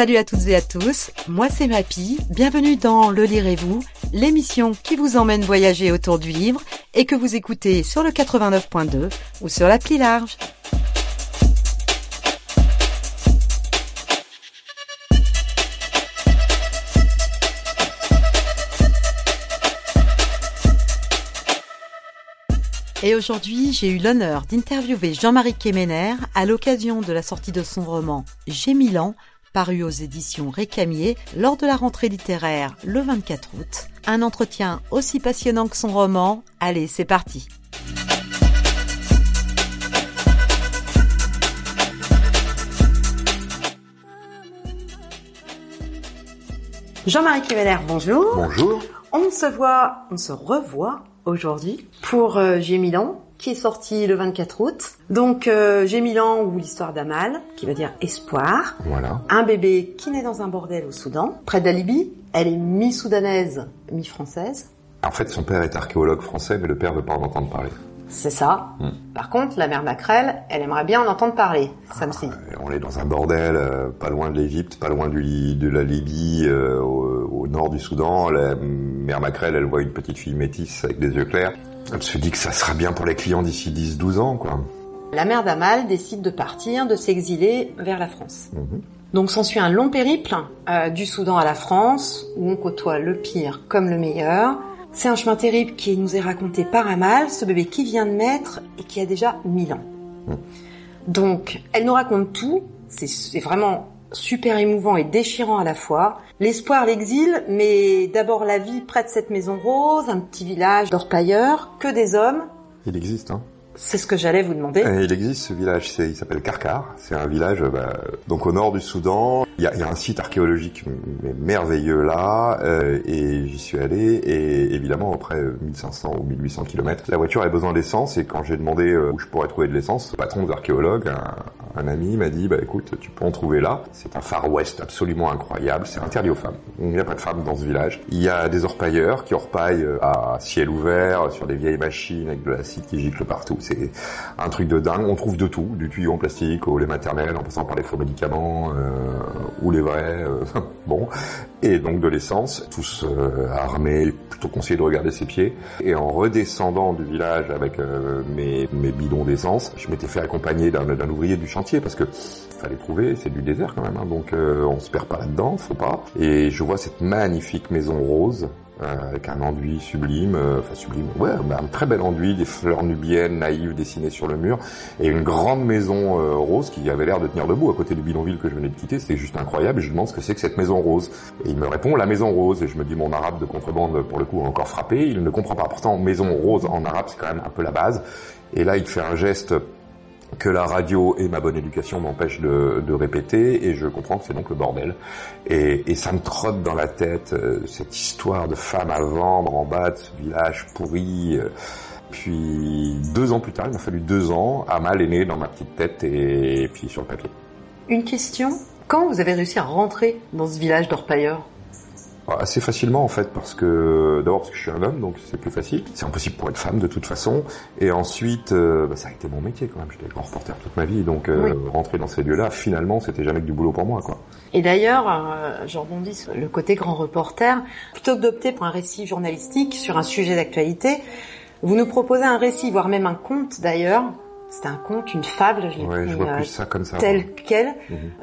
Salut à toutes et à tous, moi c'est Mappy, bienvenue dans Le Lirez-vous, l'émission qui vous emmène voyager autour du livre et que vous écoutez sur le 89.2 ou sur l'appli Large. Et aujourd'hui, j'ai eu l'honneur d'interviewer Jean-Marie Quéméner à l'occasion de la sortie de son roman « J'ai 1000 ans », paru aux éditions Récamier lors de la rentrée littéraire le 24 août. Un entretien aussi passionnant que son roman. Allez, c'est parti. Jean-Marie Quéméner, bonjour. Bonjour. On se revoit aujourd'hui pour J'ai 1000 ans, qui est sorti le 24 août. Donc J'ai 1000 ans ou l'histoire d'Amal, qui veut dire espoir. Voilà. Un bébé qui naît dans un bordel au Soudan, près de la Libye. Elle est mi-soudanaise, mi-française. En fait, son père est archéologue français, mais le père veut pas en entendre parler. C'est ça. Par contre, la mère Macrel, elle aimerait bien en entendre parler. Ça me signe. On est dans un bordel, pas loin de l'Égypte, pas loin de la Libye, au nord du Soudan. La mère Macrel, elle voit une petite fille métisse avec des yeux clairs. Elle se dit que ça sera bien pour les clients d'ici 10-12 ans, quoi. La mère d'Amal décide de partir, de s'exiler vers la France. Donc s'ensuit un long périple du Soudan à la France, où on côtoie le pire comme le meilleur. C'est un chemin terrible qui nous est raconté par Amal, ce bébé qui vient de naître et qui a déjà 1000 ans. Donc, elle nous raconte tout. C'est vraiment super émouvant et déchirant à la fois. L'espoir, l'exil, mais d'abord la vie près de cette maison rose, un petit village d'orpailleurs, que des hommes. Il existe, hein. C'est ce que j'allais vous demander. Il existe ce village, il s'appelle Karkar. C'est un village donc au nord du Soudan. Il y a un site archéologique merveilleux là, et j'y suis allé. Et évidemment, après 1500 ou 1800 km, la voiture avait besoin d'essence. Et quand j'ai demandé où je pourrais trouver de l'essence, le patron des archéologues, un ami, m'a dit écoute, tu peux en trouver là. C'est un Far West absolument incroyable. C'est interdit aux femmes. Il n'y a pas de femmes dans ce village. Il y a des orpailleurs qui orpaillent à ciel ouvert sur des vieilles machines avec de l'acide qui gicle partout. C'est un truc de dingue. On trouve de tout, du tuyau en plastique au lait maternel, en passant par les faux médicaments ou les vrais. Bon, et donc de l'essence. Tous armés. Plutôt conseillé de regarder ses pieds. Et en redescendant du village avec mes bidons d'essence, je m'étais fait accompagner d'un ouvrier du chantier parce que fallait trouver. C'est du désert quand même, hein, donc on se perd pas là-dedans, faut pas. Et je vois cette magnifique maison rose. Avec un enduit sublime, un très bel enduit, des fleurs nubiennes naïves dessinées sur le mur, et une grande maison rose qui avait l'air de tenir debout à côté du bidonville que je venais de quitter. C'était juste incroyable, et je lui demande ce que c'est que cette maison rose. Et il me répond la maison rose, et je me dis mon arabe de contrebande pour le coup a encore frappé, il ne comprend pas. Pourtant maison rose en arabe c'est quand même un peu la base. Et là il fait un geste que la radio et ma bonne éducation m'empêchent de répéter, et je comprends que c'est donc le bordel. Et ça me trotte dans la tête cette histoire de femme à vendre en bas de ce village pourri. Puis 2 ans plus tard, il m'a fallu 2 ans, Amal est née dans ma petite tête et puis sur le papier. Une question, quand vous avez réussi à rentrer dans ce village d'orpailleurs ? Assez facilement en fait, parce que je suis un homme, donc c'est plus facile. C'est impossible pour être femme de toute façon. Et ensuite, ça a été mon métier quand même. J'étais grand reporter toute ma vie, donc rentrer dans ces lieux-là, finalement, c'était jamais que du boulot pour moi, quoi. Et d'ailleurs, je rebondis sur le côté grand reporter. Plutôt que d'opter pour un récit journalistique sur un sujet d'actualité, vous nous proposez un récit, voire même un conte d'ailleurs. C'est un conte, une fable, je vois plus ça comme ça, tel quel.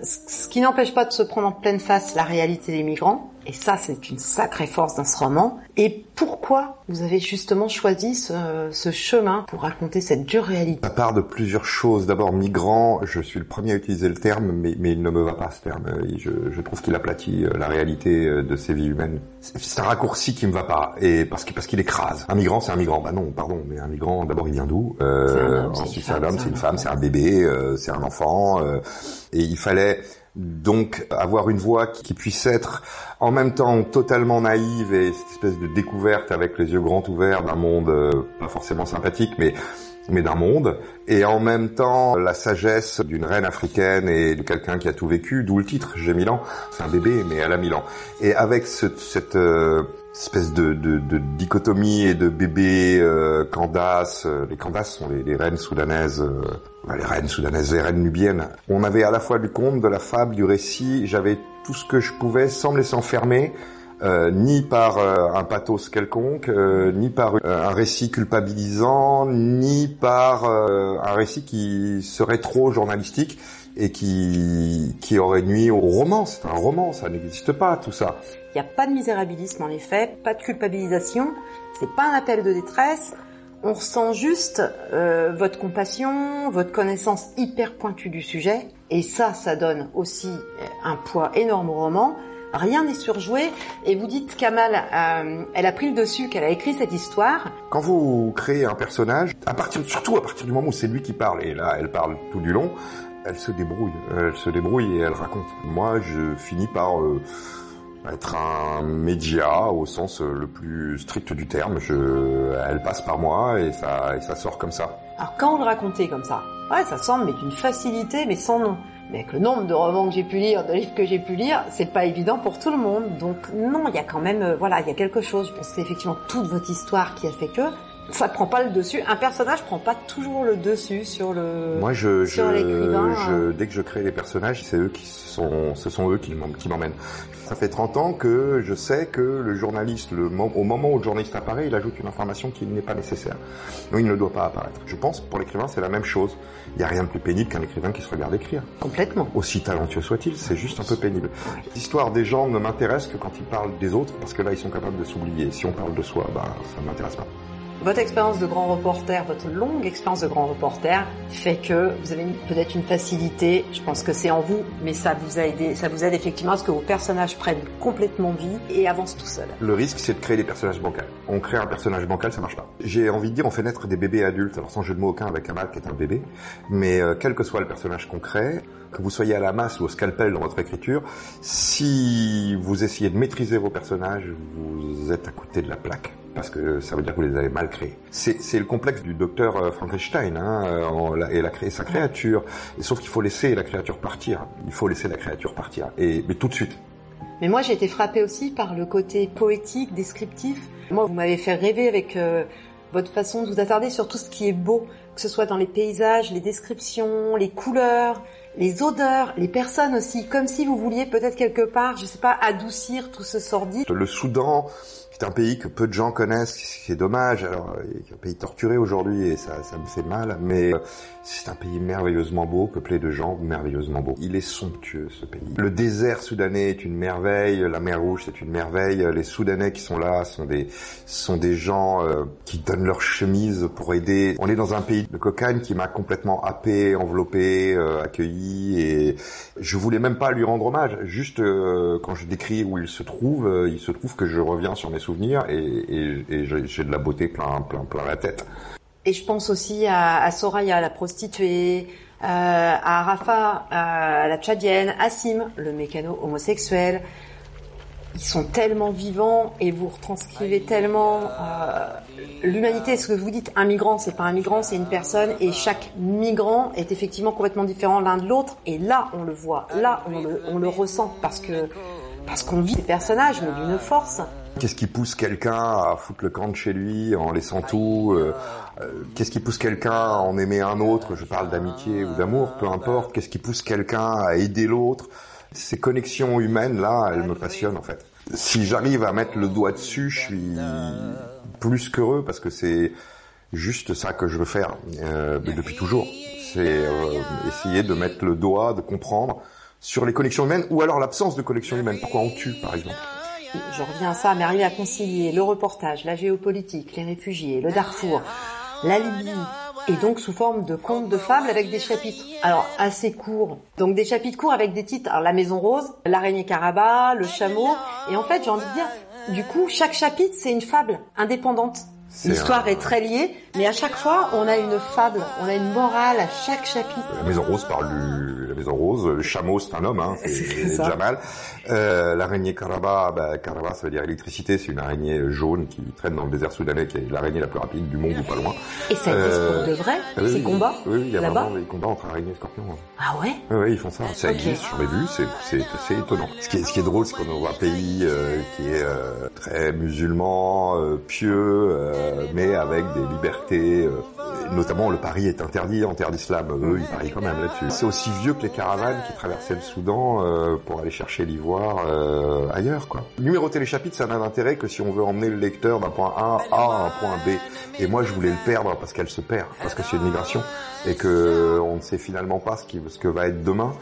Ce qui n'empêche pas de se prendre en pleine face la réalité des migrants. Et ça, c'est une sacrée force dans ce roman. Et pourquoi vous avez justement choisi ce chemin pour raconter cette dure réalité ? Ça part de plusieurs choses. D'abord, migrant, je suis le premier à utiliser le terme, mais il ne me va pas ce terme. Je trouve qu'il aplatit la réalité de ces vies humaines. C'est un raccourci qui me va pas, et parce qu'il écrase. Un migrant, c'est un migrant. Bah non, pardon, mais un migrant, d'abord, il vient d'où ? Ensuite, c'est un homme, c'est une femme, c'est un bébé, c'est un enfant. Et il fallait donc avoir une voix qui puisse être en même temps totalement naïve et cette espèce de découverte avec les yeux grands ouverts d'un monde pas forcément sympathique, mais d'un monde, et en même temps la sagesse d'une reine africaine et de quelqu'un qui a tout vécu, d'où le titre, J'ai 1000 ans. C'est un bébé, mais elle a 1000 ans. Et avec cette espèce de dichotomie et de bébés Candace. Les Candace sont les reines soudanaises, les reines nubiennes. On avait à la fois du conte, de la fable, du récit. J'avais tout ce que je pouvais sans me laisser enfermer, ni par un pathos quelconque, ni par un récit culpabilisant, ni par un récit qui serait trop journalistique et qui aurait nui au roman. C'est un roman, ça n'existe pas, tout ça. Il n'y a pas de misérabilisme en effet, pas de culpabilisation, c'est pas un appel de détresse. On ressent juste votre compassion, votre connaissance hyper pointue du sujet, et ça donne aussi un poids énorme au roman. Rien n'est surjoué, et vous dites qu'Amal, elle a pris le dessus, qu'elle a écrit cette histoire. Quand vous créez un personnage, surtout à partir du moment où c'est lui qui parle, et là elle parle tout du long, elle se débrouille et elle raconte. Moi, je finis par être un média au sens le plus strict du terme. Elle passe par moi et ça sort comme ça. Alors quand vous le racontez comme ça, ouais, ça semble mais d'une facilité, mais sans nom. Mais avec le nombre de romans que j'ai pu lire, de livres que j'ai pu lire, c'est pas évident pour tout le monde. Donc non, il y a quand même, il y a quelque chose. Je pense que c'est effectivement toute votre histoire qui a fait que ça prend pas le dessus. Un personnage prend pas toujours le dessus sur le. Moi, sur l'écrivain. Dès que je crée les personnages, ce sont eux qui m'emmènent. Ça fait 30 ans que je sais que le journaliste, au moment où le journaliste apparaît, il ajoute une information qui n'est pas nécessaire. Donc il ne doit pas apparaître. Je pense pour l'écrivain, c'est la même chose. Il n'y a rien de plus pénible qu'un écrivain qui se regarde écrire. Complètement. Aussi talentueux soit-il, c'est juste un peu pénible. L'histoire des gens ne m'intéresse que quand ils parlent des autres, parce que là, ils sont capables de s'oublier. Si on parle de soi, ça ne m'intéresse pas. Votre expérience de grand reporter, votre longue expérience de grand reporter fait que vous avez peut-être une facilité, je pense que c'est en vous, mais ça vous aide effectivement à ce que vos personnages prennent complètement vie et avancent tout seuls. Le risque, c'est de créer des personnages bancals. On crée un personnage bancal, ça marche pas. J'ai envie de dire, on fait naître des bébés adultes, alors sans jeu de mots aucun avec Amal qui est un bébé, mais quel que soit le personnage qu'on crée, que vous soyez à la masse ou au scalpel dans votre écriture, si vous essayez de maîtriser vos personnages, vous êtes à côté de la plaque. Parce que ça veut dire que vous les avez mal créés. C'est le complexe du docteur Frankenstein, et sa créature. Et sauf qu'il faut laisser la créature partir. Mais tout de suite. Mais moi, j'ai été frappée aussi par le côté poétique, descriptif. Moi, vous m'avez fait rêver avec votre façon de vous attarder sur tout ce qui est beau, que ce soit dans les paysages, les descriptions, les couleurs, les odeurs, les personnes aussi, comme si vous vouliez peut-être quelque part, je sais pas, adoucir tout ce sordide. Le Soudan, c'est un pays que peu de gens connaissent, ce qui est dommage. Alors, c'est un pays torturé aujourd'hui et ça me fait mal, mais c'est un pays merveilleusement beau, peuplé de gens merveilleusement beaux. Il est somptueux, ce pays. Le désert soudanais est une merveille, la mer Rouge c'est une merveille. Les Soudanais qui sont là sont des gens qui donnent leur chemise pour aider. On est dans un pays de cocagne qui m'a complètement happé, enveloppé, accueilli, et je voulais même pas lui rendre hommage. Juste quand je décris où il se trouve que je reviens sur mes souvenirs et j'ai de la beauté plein la tête. Et je pense aussi à Soraya, la prostituée, à Rafa, à la tchadienne, à Sim, le mécano homosexuel. Ils sont tellement vivants et vous retranscrivez tellement l'humanité. Ce que vous dites, un migrant, c'est pas un migrant, c'est une personne, et chaque migrant est effectivement complètement différent l'un de l'autre. Et là, on le voit, là, on le ressent parce qu'on vit ces personnages, mais d'une force. Qu'est-ce qui pousse quelqu'un à foutre le camp de chez lui en laissant tout Qu'est-ce qui pousse quelqu'un à en aimer un autre? Je parle d'amitié ou d'amour, peu importe. Qu'est-ce qui pousse quelqu'un à aider l'autre? Ces connexions humaines-là, elles me passionnent en fait. Si j'arrive à mettre le doigt dessus, je suis plus qu'heureux parce que c'est juste ça que je veux faire depuis toujours. C'est essayer de mettre le doigt, de comprendre sur les connexions humaines ou alors l'absence de connexions humaines. Pourquoi on tue, par exemple? Je reviens à ça, mais arriver à concilier le reportage, la géopolitique, les réfugiés, le Darfour, la Libye, et donc sous forme de contes, de fables avec des chapitres. Alors, assez courts. Donc des chapitres courts avec des titres. Alors, la Maison Rose, l'araignée Karaba, le chameau. Et en fait, j'ai envie de dire, du coup, chaque chapitre, c'est une fable indépendante. L'histoire est très liée, mais à chaque fois, on a une fable, on a une morale à chaque chapitre. La Maison Rose parle la Maison Rose, le chameau c'est un homme, c'est Jamal. L'araignée Karaba, Karaba ça veut dire électricité, c'est une araignée jaune qui traîne dans le désert soudanais, qui est l'araignée la plus rapide du monde ou pas loin. Et ça existe pour de vrai, ces combats Oui, il y a là-bas vraiment des combats entre araignées et scorpions. Ah ouais? Oui, ils font ça. Ça existe, j'en ai vu, c'est assez étonnant. Ce qui est drôle, c'est qu'on est dans un pays qui est très musulman, pieux, mais avec des libertés notamment le pari est interdit en terre d'islam. Eux, ils parient quand même là-dessus. C'est aussi vieux que les caravanes qui traversaient le Soudan pour aller chercher l'ivoire ailleurs, quoi. Numéroter les chapitres, ça n'a d'intérêt que si on veut emmener le lecteur d'un point A à un point B. Et moi, je voulais le perdre parce qu'elle se perd, parce que c'est une migration et que on ne sait finalement pas ce que va être demain.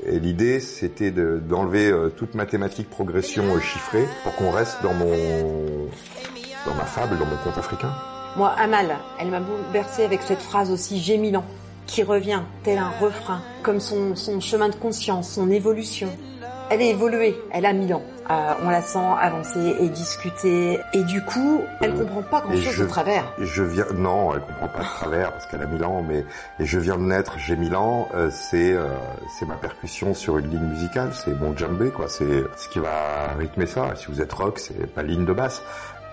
Et l'idée, c'était d'enlever toute mathématique, progression chiffrée pour qu'on reste dans ma fable, dans mon conte africain. Moi, Amal, elle m'a bouleversée avec cette phrase aussi « J'ai 1000 ans », qui revient tel un refrain, comme son chemin de conscience, son évolution. Elle est évoluée, elle a 1000 ans. On la sent avancer et discuter, et du coup, elle comprend pas grand-chose de travers. Non, elle comprend pas de travers parce qu'elle a 1000 ans, mais je viens de naître, j'ai 1000 ans, c'est ma percussion sur une ligne musicale, c'est mon djembé, quoi, c'est ce qui va rythmer ça. Si vous êtes rock, c'est pas ligne de basse.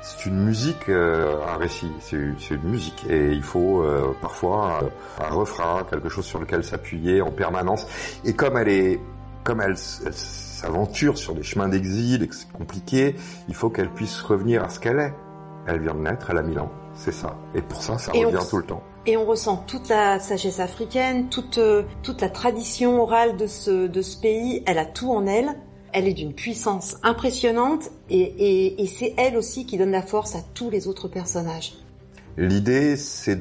C'est une musique, un récit, c'est une musique et il faut parfois un refrain, quelque chose sur lequel s'appuyer en permanence. Et comme elle s'aventure sur des chemins d'exil et que c'est compliqué, il faut qu'elle puisse revenir à ce qu'elle est. Elle vient de naître, elle a 1000 ans, c'est ça. Et pour ça revient tout le temps. Et on ressent toute la sagesse africaine, toute la tradition orale de ce pays, elle a tout en elle. Elle est d'une puissance impressionnante et c'est elle aussi qui donne la force à tous les autres personnages. L'idée, c'est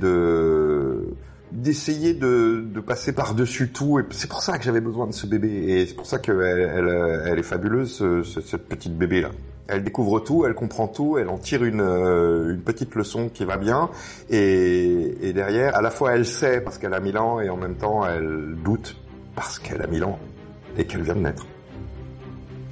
d'essayer de passer par-dessus tout, et c'est pour ça que j'avais besoin de ce bébé, et c'est pour ça qu'elle est fabuleuse, cette petite bébé-là. Elle découvre tout, elle comprend tout, elle en tire une petite leçon qui va bien, et derrière, à la fois elle sait parce qu'elle a 1000 ans, et en même temps elle doute parce qu'elle a 1000 ans, et qu'elle vient de naître.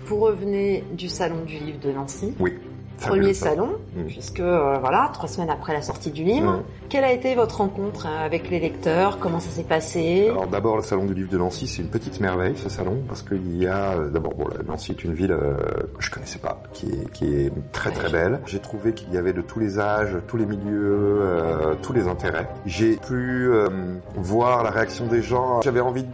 Vous revenez du Salon du Livre de Nancy. Oui. Premier salon, puisque 3 semaines après la sortie du livre. Quelle a été votre rencontre avec les lecteurs? Comment ça s'est passé? Alors d'abord, le Salon du Livre de Nancy, c'est une petite merveille, ce salon, parce qu'il y a... D'abord, Nancy est une ville que je connaissais pas, qui est très très belle. J'ai trouvé qu'il y avait de tous les âges, tous les milieux, tous les intérêts. J'ai pu voir la réaction des gens. J'avais envie de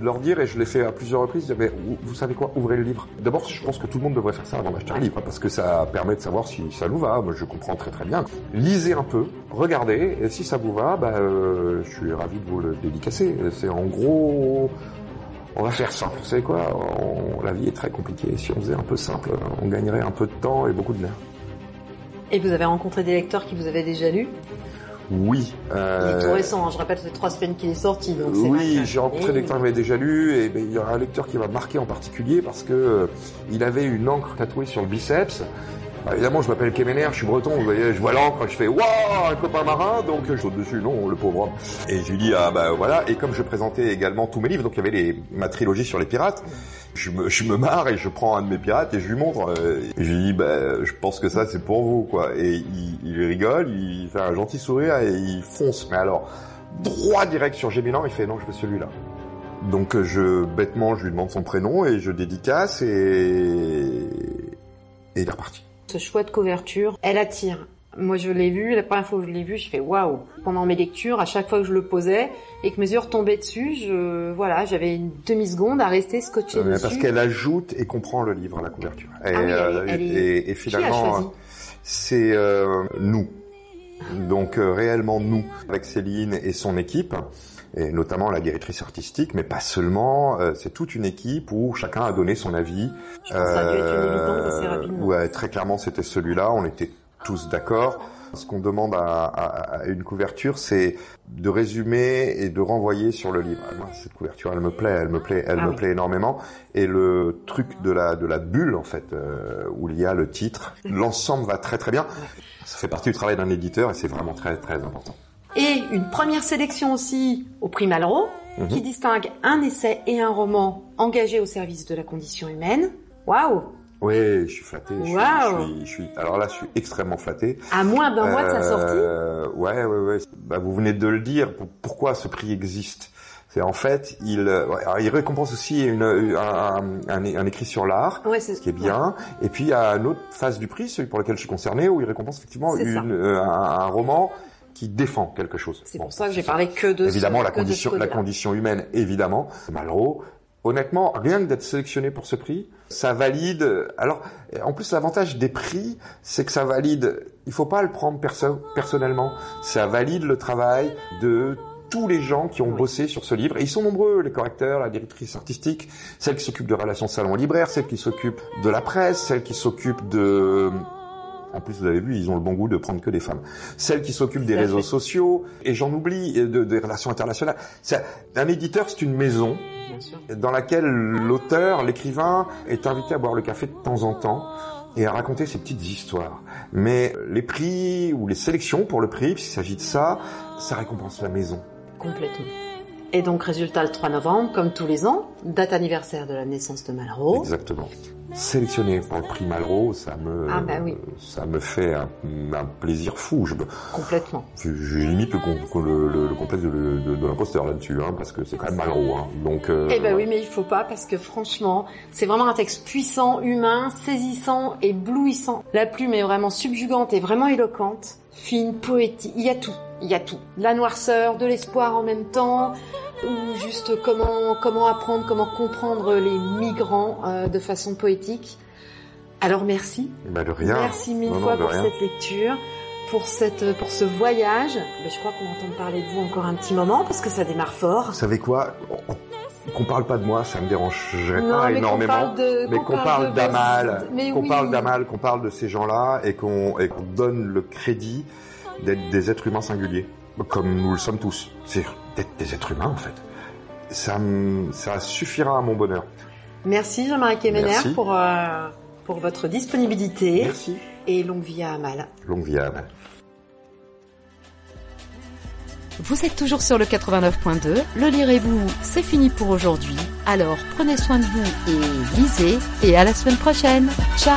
leur dire, et je l'ai fait à plusieurs reprises, vous savez quoi, ouvrez le livre. D'abord, je pense que tout le monde devrait faire ça avant d'acheter un livre, parce que ça permet de savoir si ça nous va. Moi, je comprends très très bien. Lisez un peu, regardez, et si ça vous va, je suis ravi de vous le dédicacer. C'est en gros, on va faire simple. Vous savez quoi, la vie est très compliquée. Si on faisait un peu simple, on gagnerait un peu de temps et beaucoup de nerfs. Et vous avez rencontré des lecteurs qui vous avaient déjà lu? Oui. Il est tout récent, je rappelle, ça fait 3 semaines qu'il est sorti. Donc oui, j'ai rencontré des lecteurs qui m'avaient déjà lu, et il y a un lecteur qui m'a marqué en particulier parce que il avait une encre tatouée sur le biceps. Évidemment, je m'appelle Kemener, je suis breton, vous voyez, je vois l'encre, je fais « Waouh, un copain marin !» Donc je saute dessus, non, le pauvre homme. Et je lui dis « Ah voilà », et comme je présentais également tous mes livres, donc il y avait ma trilogie sur les pirates, je me marre et je prends un de mes pirates et je lui montre, et je lui dis « je pense que ça c'est pour vous, quoi ». Et il rigole, il fait un gentil sourire et il fonce, mais alors, droit direct sur Gémilan, il fait « Non, je veux celui-là ». Donc bêtement, je lui demande son prénom et je dédicace et il est reparti. Ce chouette couverture, elle attire. Moi, je l'ai vu, la première fois que je l'ai vu, je fais waouh. Pendant mes lectures, à chaque fois que je le posais et que mes yeux retombaient dessus, j'avais une demi-seconde à rester scotché dessus. Parce qu'elle ajoute et comprend le livre à la couverture. Et finalement, c'est nous. Donc réellement nous, avec Céline et son équipe, et notamment la directrice artistique, mais pas seulement, c'est toute une équipe où chacun a donné son avis. Je pense que ça a dû être une évidence assez rapidement. Ouais, très clairement c'était celui-là, on était tous d'accord. Ce qu'on demande à une couverture, c'est de résumer et de renvoyer sur le livre. Moi, cette couverture, elle me plaît énormément. Et le truc de la bulle, en fait, où il y a le titre, l'ensemble va très très bien. Ça fait partie du travail d'un éditeur et c'est vraiment très très important. Et une première sélection aussi au prix Malraux, qui distingue un essai et un roman engagés au service de la condition humaine. Waouh! Oui, je suis flatté. Alors là, je suis extrêmement flatté. À moins d'un mois de sa sortie. Ouais. Vous venez de le dire. Pourquoi ce prix existe? C'est en fait, il récompense aussi un écrit sur l'art, ce qui est bien. Et puis il y a une autre phase du prix, celui pour lequel je suis concerné, où il récompense effectivement un roman qui défend quelque chose. C'est pour ça que j'ai parlé que de évidemment la condition humaine, évidemment. Malraux, honnêtement, rien que d'être sélectionné pour ce prix, ça valide. Alors, en plus, l'avantage des prix, c'est que ça valide. Il faut pas le prendre personnellement. Ça valide le travail de tous les gens qui ont bossé sur ce livre. Et ils sont nombreux, les correcteurs, la directrice artistique, celle qui s'occupe de relations salon-libraire, celle qui s'occupe de la presse, celle qui s'occupe de... En plus, vous avez vu, ils ont le bon goût de prendre que des femmes. Celle qui s'occupe des réseaux sociaux, et j'en oublie, des relations internationales. Un éditeur, c'est une maison dans laquelle l'auteur, l'écrivain, est invité à boire le café de temps en temps et à raconter ses petites histoires. Mais les prix ou les sélections pour le prix, puisqu'il s'agit de ça, ça récompense la maison. Complètement. Et donc, résultat le 3 novembre, comme tous les ans, date anniversaire de la naissance de Malraux. Exactement. Sélectionné pour le prix Malraux, ça me fait un plaisir fou. Complètement. Je limite le complexe de l'imposteur là-dessus, parce que c'est quand même Malraux. Donc. Oui, mais il faut pas, parce que franchement, c'est vraiment un texte puissant, humain, saisissant, éblouissant. La plume est vraiment subjugante et vraiment éloquente, fine, poétique. Il y a tout. Il y a tout. De la noirceur, de l'espoir en même temps, ou juste comment apprendre, comment comprendre les migrants de façon poétique. Alors merci. De rien. Merci mille fois pour cette lecture, pour ce voyage. Je crois qu'on va entendre parler de vous encore un petit moment parce que ça démarre fort. Vous savez quoi? Qu'on parle pas de moi, ça me dérangerait pas énormément. Mais qu'on parle d'Amal, qu'on parle de ces gens-là et qu'on donne le crédit d'être des êtres humains singuliers, comme nous le sommes tous. C'est d'être des êtres humains, en fait. Ça suffira à mon bonheur. Merci Jean-Marie Quéméner pour votre disponibilité. Merci. Et longue vie à Amal. Longue vie à Amal. Vous êtes toujours sur le 89.2. Le Lirez-vous, c'est fini pour aujourd'hui. Alors prenez soin de vous et lisez. Et à la semaine prochaine. Ciao!